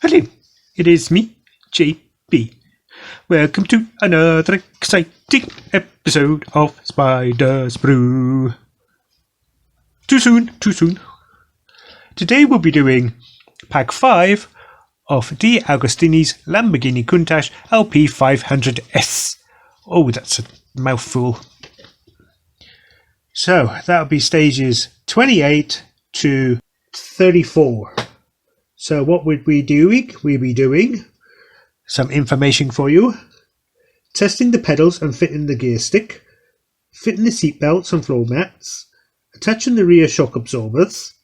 Hello, it is me, JP. Welcome to another exciting episode of Spider's Brew. Too soon. Today we'll be doing pack 5 of DeAgostini's Lamborghini Countach LP500S. Oh, that's a mouthful. So that'll be stages 28 to 34. So what would we doing? We'll be doing some information for you. Testing the pedals and fitting the gear stick. Fitting the seat belts and floor mats. Attaching the rear shock absorbers.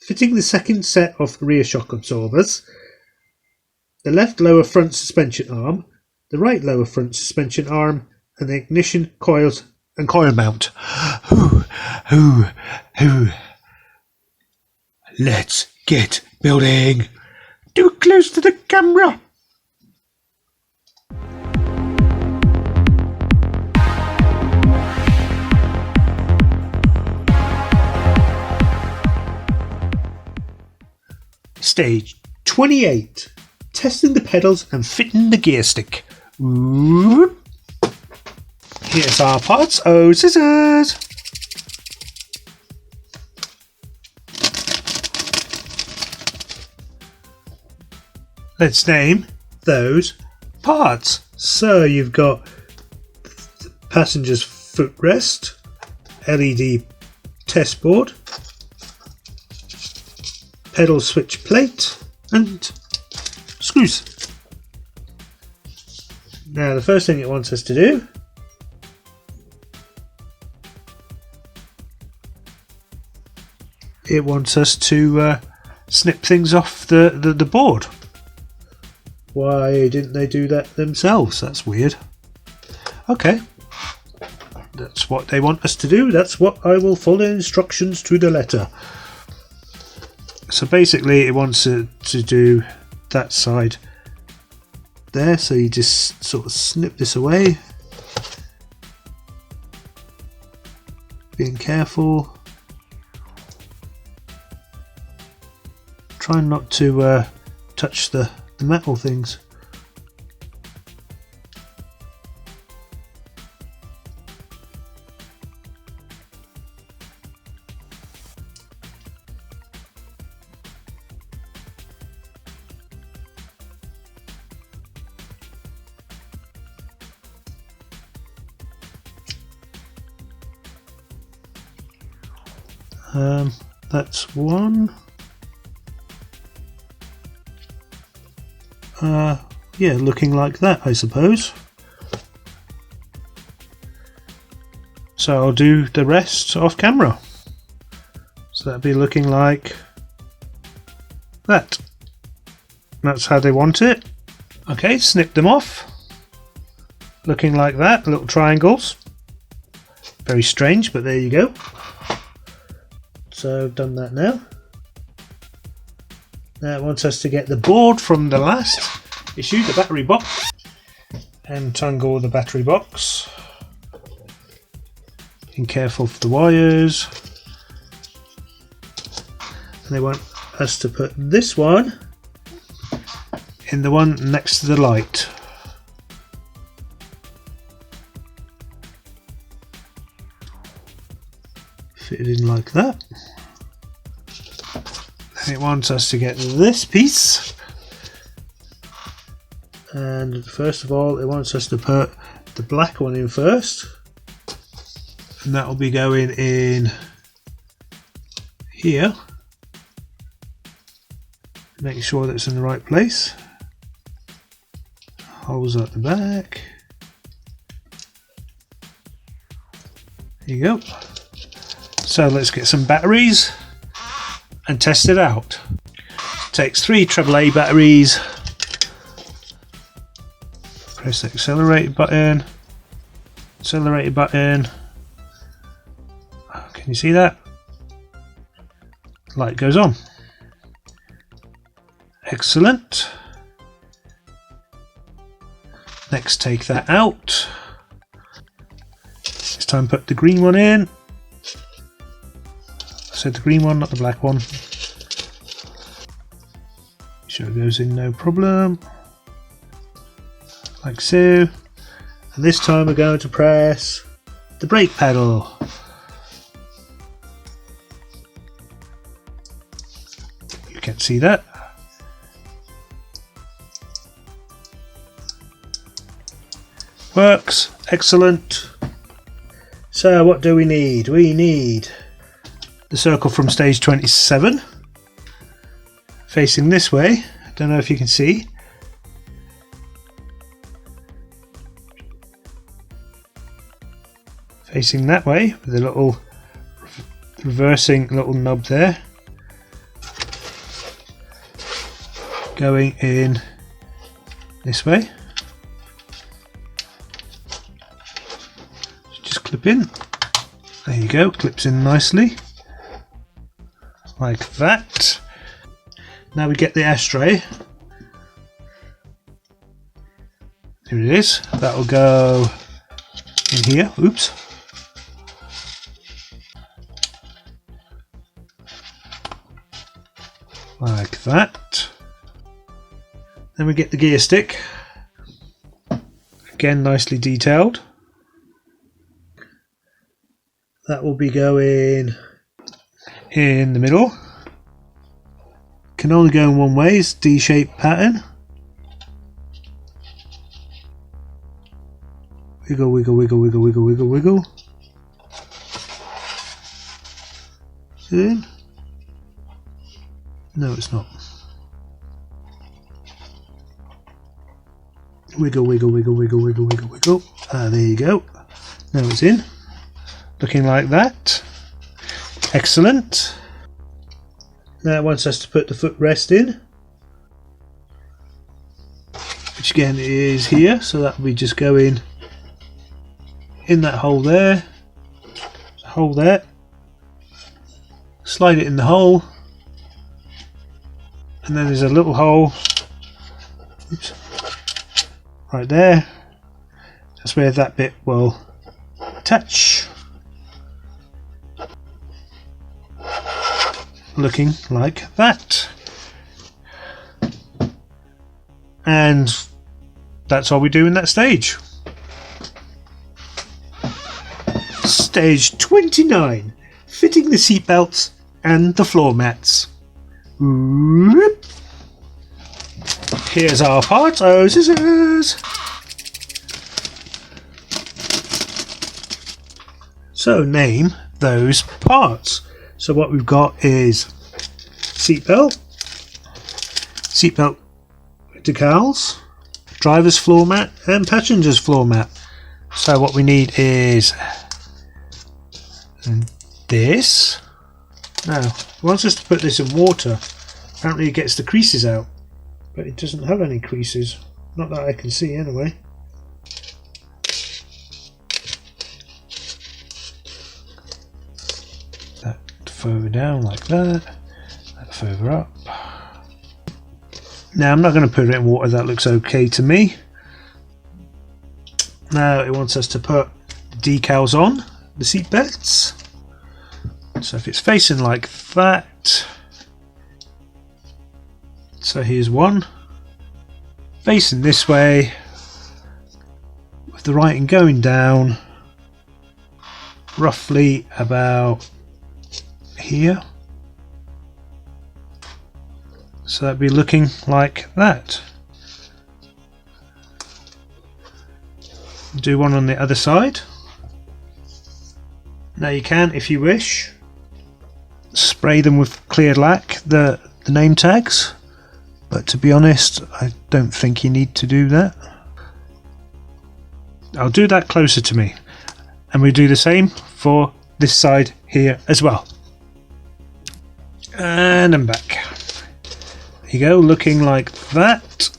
Fitting the second set of rear shock absorbers. The left lower front suspension arm. The right lower front suspension arm. And the ignition, coils and coil mount. Let's get building. Too close to the camera. Stage 28. Testing the pedals and fitting the gear stick. Ooh. Here's our parts. Oh, scissors. Let's name those parts. So you've got the passenger's footrest, LED test board, pedal switch plate, and screws. Now the first thing it wants us to do snip things off the board. Why didn't they do that themselves? That's weird. Okay. That's what they want us to do. That's what I will follow instructions to the letter. So basically it wants to do that side there. So you just sort of snip this away. Being careful. Trying not to touch the metal things. That's one. Yeah, looking like that, I suppose. So I'll do the rest off camera. So that'll be looking like that. That's how they want it. Okay, snip them off. Looking like that, little triangles. Very strange, but there you go. So I've done that now. Now it wants us to get the board from the last issue, the battery box, and untangle the battery box. Being careful for the wires. And they want us to put this one in the one next to the light. Fit it in like that. And it wants us to get this piece. And first of all, it wants us to put the black one in first. And that will be going in here. Making sure that it's in the right place. Holes at the back. There you go. So let's get some batteries and test it out. It takes 3 AAA batteries. Press the accelerator button. Accelerator button. Can you see that? Light goes on. Excellent. Next, take that out. It's time to put the green one in. I said the green one, not the black one. sure it goes in no problem. Like so. And this time we're going to press the brake pedal. You can see that. Works. Excellent. So what do we need? We need the circle from stage 27 facing this way. I don't know if you can see. Facing that way with a little reversing little knob there. Going in this way. Just clip in. There you go, clips in nicely. Like that. Now we get the ashtray. Here it is. That'll go in here. Oops. Like that. Then we get the gear stick. Again, nicely detailed. That will be going in the middle. Can only go in one way, it's D-shaped pattern. Wiggle, wiggle, wiggle, wiggle, wiggle, wiggle, wiggle. Is it in? No, it's not. Wiggle, wiggle, wiggle, wiggle, wiggle, wiggle, wiggle. Ah, there you go. Now it's in. Looking like that. Excellent. Now it wants us to put the footrest in, which again is here, so that will be just going in that hole there, hole there, slide it in the hole, and then there's a little hole, oops, right there. That's where that bit will attach. Looking like that. And that's all we do in that stage. Stage 29. Fitting the seat belts and the floor mats. Whoop. Here's our parts. Oh, scissors! So name those parts. So what we've got is seatbelt decals, driver's floor mat and passenger's floor mat. So what we need is this. Now it wants us to put this in water. Apparently it gets the creases out, but it doesn't have any creases, not that I can see anyway. Further down like that, further up. Now I'm not going to put it in water, that looks okay to me. Now it wants us to put decals on the seat belts. So if it's facing like that, so here's one facing this way with the writing going down roughly about here, so that'd be looking like that. Do one on the other side. Now you can, if you wish, spray them with clear lac, the name tags, but to be honest I don't think you need to do that. I'll do that closer to me, and we do the same for this side here as well. And I'm back. There you go, looking like that.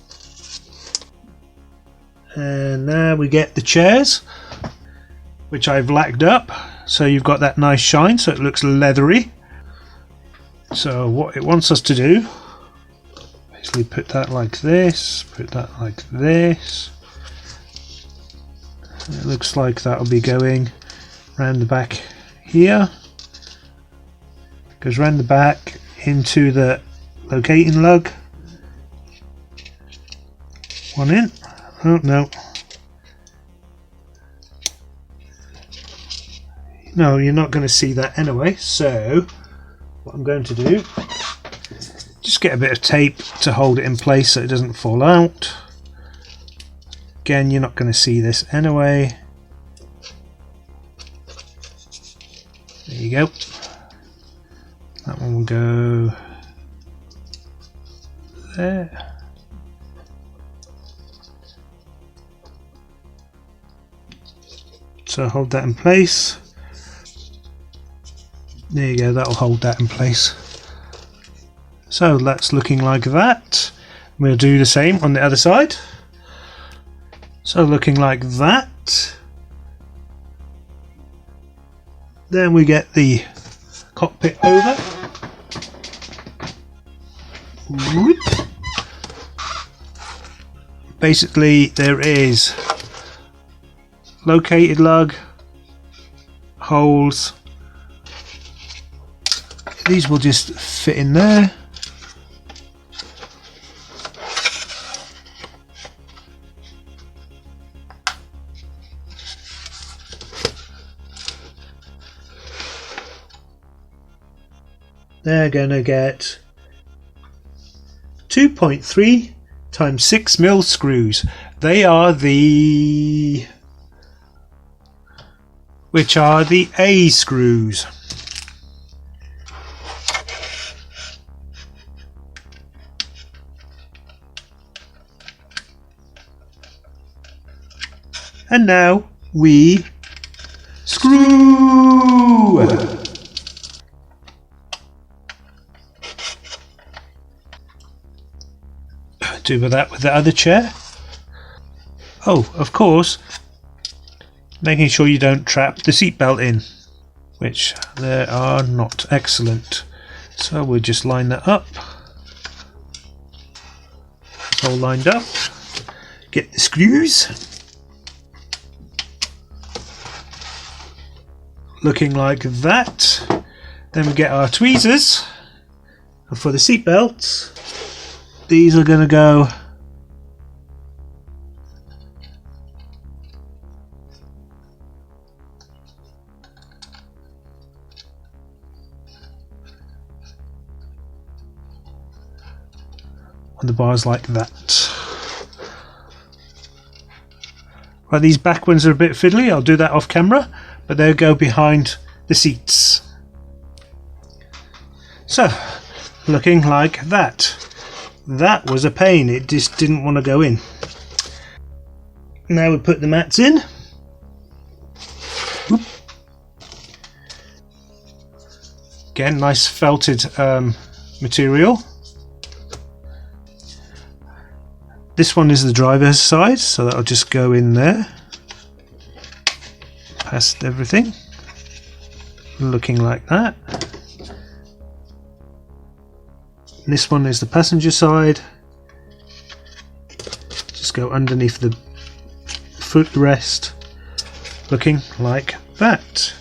And now we get the chairs, which I've lacked up, so you've got that nice shine, so it looks leathery. So what it wants us to do, basically put that like this, put that like this. It looks like that'll be going around the back here. Goes round the back into the locating lug, one in. Oh no. No, you're not going to see that anyway, so what I'm going to do, just get a bit of tape to hold it in place so it doesn't fall out. Again, you're not going to see this anyway. There you go. That one will go there. So hold that in place. There you go, that'll hold that in place. So that's looking like that. We'll do the same on the other side. So looking like that. Then we get the cockpit over. Whoop. Basically there is located lug, holes. These will just fit in there. They're going to get 2.3 times 6mm screws. They are which are the A screws. And now we screw. Do that with the other chair. Oh, of course, making sure you don't trap the seatbelt in, which they are not excellent. So we'll just line that up. It's all lined up. Get the screws. Looking like that. Then we get our tweezers. And for the seat belts, these are going to go on the bars like that. Right, these back ones are a bit fiddly. I'll do that off camera, but they'll go behind the seats. So, looking like that. That was a pain, it just didn't want to go in. Now we put the mats in. Oop. Again, nice felted material. This one is the driver's side, so that'll just go in there. Past everything. Looking like that. This one is the passenger side. Just go underneath the footrest. Looking like that.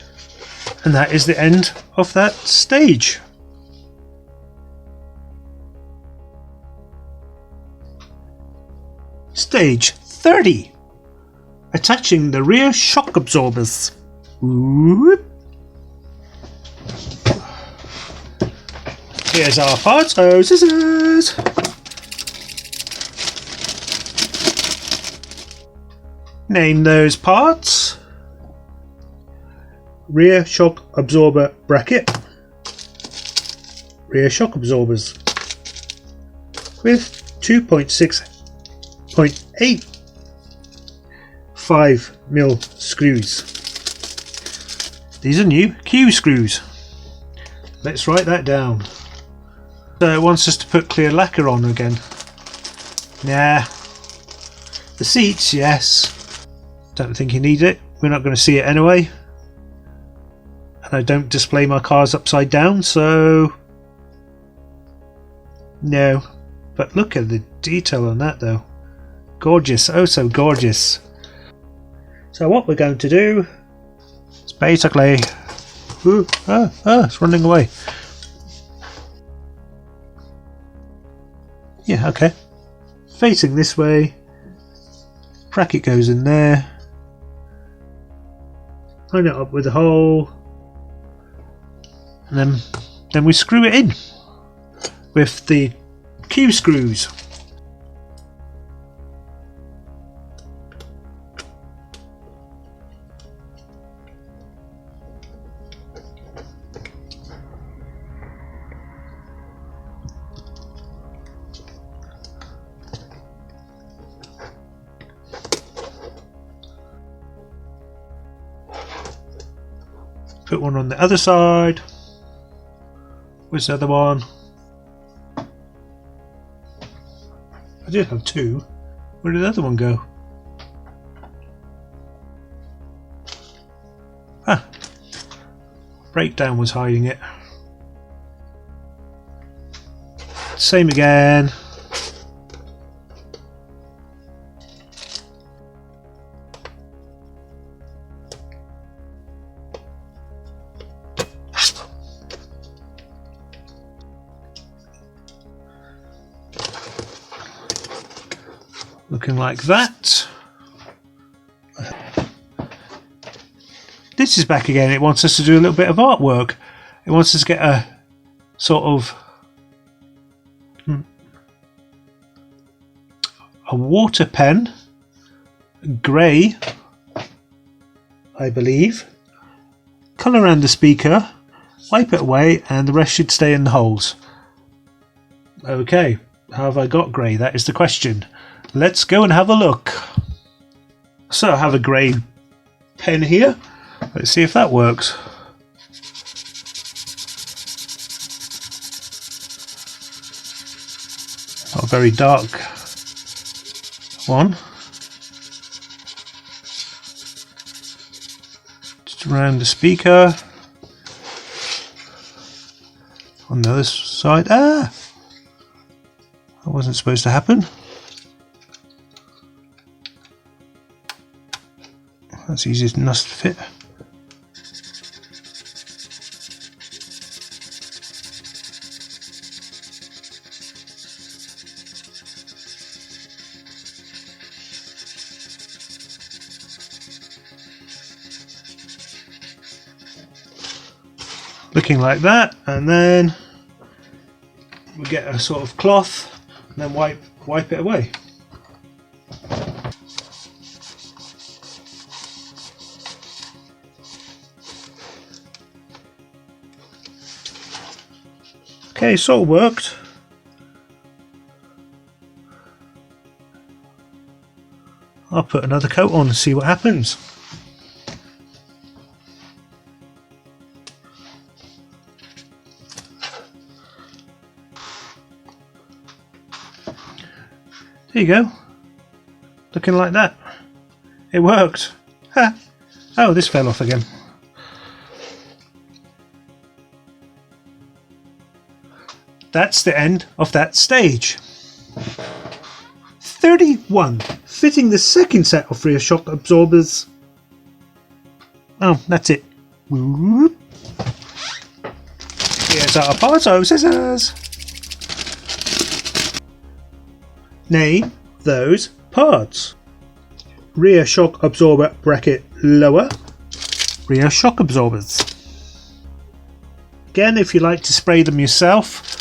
And that is the end of that stage. Stage 30. Attaching the rear shock absorbers. Whoop. Here's our parts. Oh, scissors! Name those parts. Rear shock absorber bracket. Rear shock absorbers. With 2.6.85mm screws. These are new Q screws. Let's write that down. So it wants us to put clear lacquer on again. Nah. The seats, yes. Don't think you need it. We're not going to see it anyway. And I don't display my cars upside down, so no. But look at the detail on that though. Gorgeous, oh so gorgeous. So what we're going to do is basically... it's running away. Yeah, okay. Facing this way, bracket goes in there. Line it up with a hole, and then we screw it in with the Q screws. Put one on the other side. Where's the other one? I did have two. Where did the other one go? Ah, breakdown was hiding it. Same again. Looking like that. This is back again. It wants us to do a little bit of artwork. It wants us to get a sort of a water pen, grey, I believe. Colour around the speaker, wipe it away, and the rest should stay in the holes. Okay, how have I got grey? That is the question. Let's go and have a look. So I have a grey pen here. Let's see if that works. Not a very dark one. Just around the speaker. On the other side. Ah! That wasn't supposed to happen. That's easy enough to fit. Looking like that, and then we get a sort of cloth and then wipe it away. Okay, so it worked. I'll put another coat on and see what happens. There you go. Looking like that. It worked. Ha! Oh, this fell off again. That's the end of that stage. 31. Fitting the second set of rear shock absorbers. Oh, that's it. Here's our parts. Oh, scissors. Name those parts. Rear shock absorber bracket lower. Rear shock absorbers. Again, if you like to spray them yourself,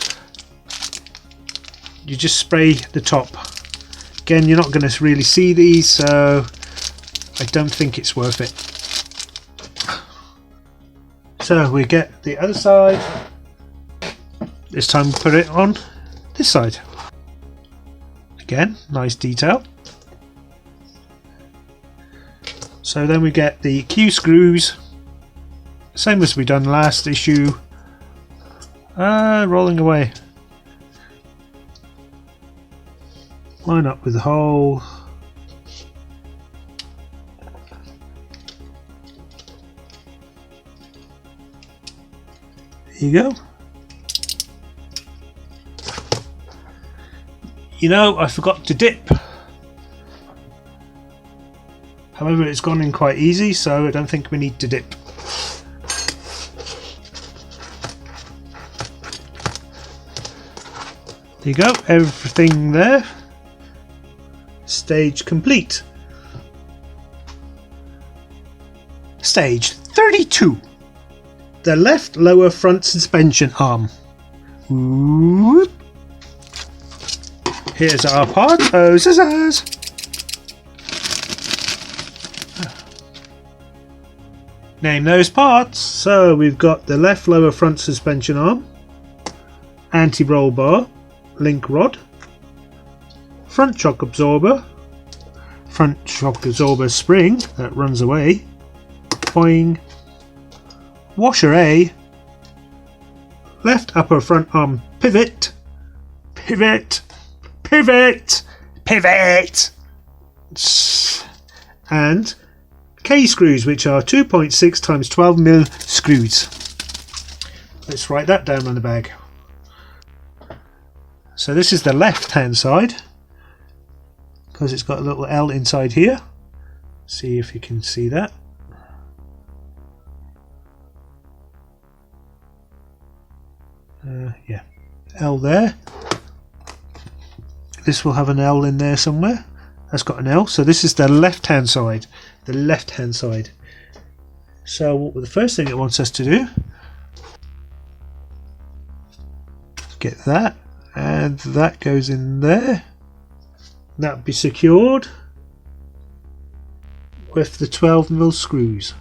you just spray the top. Again, you're not going to really see these, so I don't think it's worth it. So we get the other side. This time we put it on this side. Again, nice detail. So then we get the Q screws, same as we done last issue. Rolling away. Line up with the hole. There you go. You know, I forgot to dip. However, it's gone in quite easy, so I don't think we need to dip. There you go, everything there. Stage complete. Stage 32. The left lower front suspension arm. Whoop. Here's our part. Oh, scissors! Name those parts. So we've got the left lower front suspension arm, anti-roll bar, link rod, front shock absorber spring that runs away, boing, washer A, left upper front arm pivot, and K screws, which are 2.6 times 12mm screws. Let's write that down on the bag. So this is the left hand side, because it's got a little L inside here. See if you can see that. Yeah, L there. This will have an L in there somewhere. That's got an L. So this is the left hand side. The left hand side. So the first thing it wants us to do, get that, and that goes in there. That'll be secured with the 12mm screws.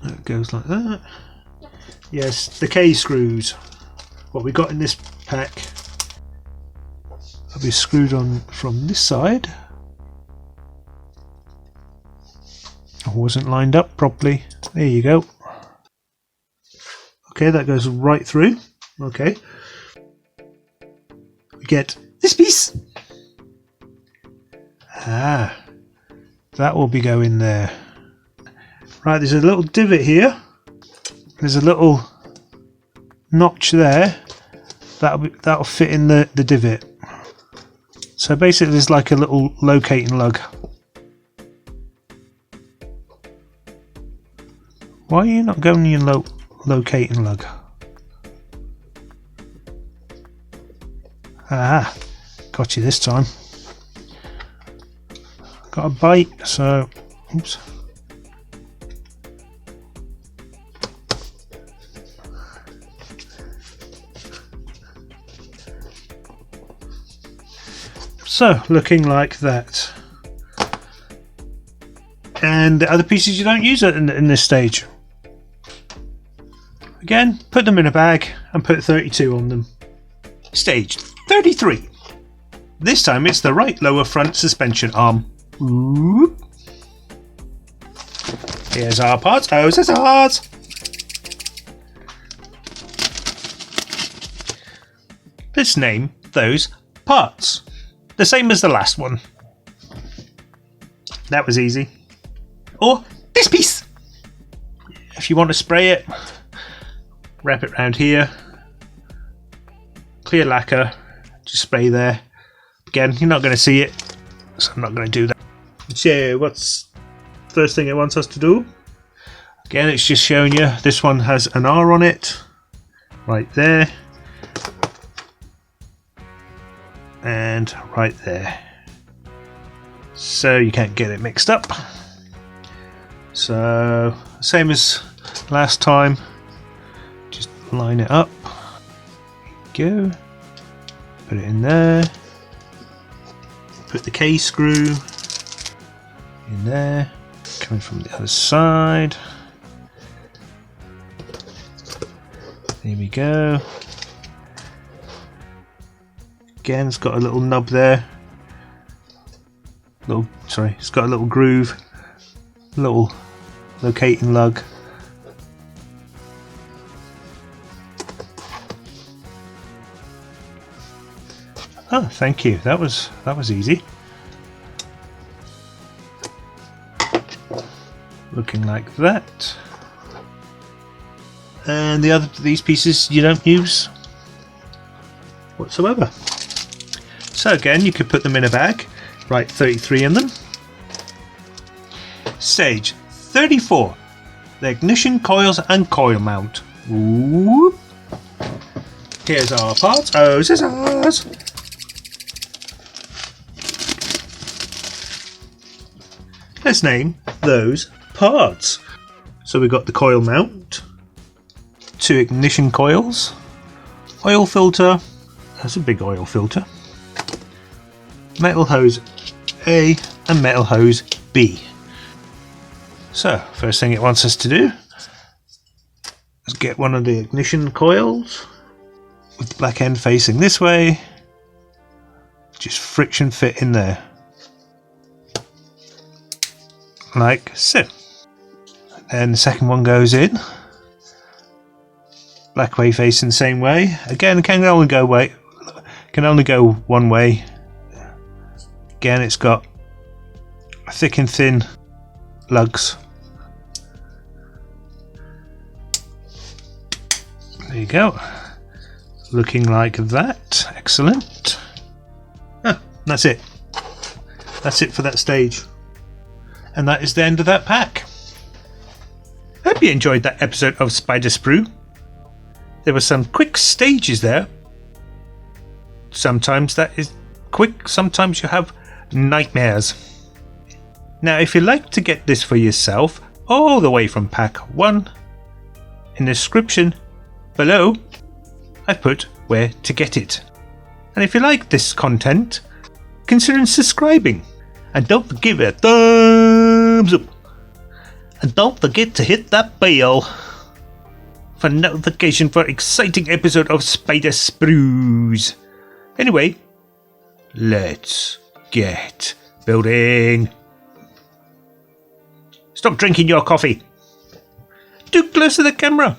That goes like that. Yes, the K screws, what we got in this pack, will be screwed on from this side. I wasn't lined up properly. There you go. Okay, that goes right through. Okay. We get this piece. Ah, that will be going there. Right, there's a little divot here. There's a little notch there. That'll fit in the divot. So basically there's like a little locating lug. Why are you not going your locating lug? Ah, got you this time. Got a bite, so oops. So looking like that. And the other pieces you don't use it in this stage. Again, put them in a bag and put 32 on them. Stage 33. This time it's the right lower front suspension arm. Whoop. Here's our parts. Oh, scissors! Let's name those parts. The same as the last one. That was easy. Or this piece. If you want to spray it, wrap it around here. Clear lacquer. Just spray there. Again, you're not going to see it, so I'm not going to do that. So, what's the first thing it wants us to do? Again, it's just showing you this one has an R on it. Right there. And right there, so you can't get it mixed up. So same as last time, just line it up. There you go, put it in there, put the K screw in there, coming from the other side. There we go. Again, it's got a little nub there. It's got a little groove, little locating lug. Oh, thank you. That was easy. Looking like that. And these pieces you don't use whatsoever. So again, you could put them in a bag, write 33 in them. Stage 34, the ignition coils and coil mount. Whoop. Here's our parts. Oh, scissors! Let's name those parts. So we've got the coil mount, 2 ignition coils, oil filter, that's a big oil filter, metal hose A and metal hose B. So first thing it wants us to do is get one of the ignition coils with the black end facing this way, just friction fit in there like so. And the second one goes in, black way facing the same way. Again, it can only go one way. Again, it's got thick and thin lugs. There you go. Looking like that. Excellent. That's it. That's it for that stage. And that is the end of that pack. Hope you enjoyed that episode of Spider Sprue. There were some quick stages there. Sometimes that is quick, sometimes you have nightmares. Now if you'd like to get this for yourself, all the way from pack 1, in the description below I've put where to get it. And if you like this content, consider subscribing. And don't forget a thumbs up. And don't forget to hit that bell for notification for exciting episode of Spider Sprues. Anyway, let's get building. Stop drinking your coffee. Too close to the camera.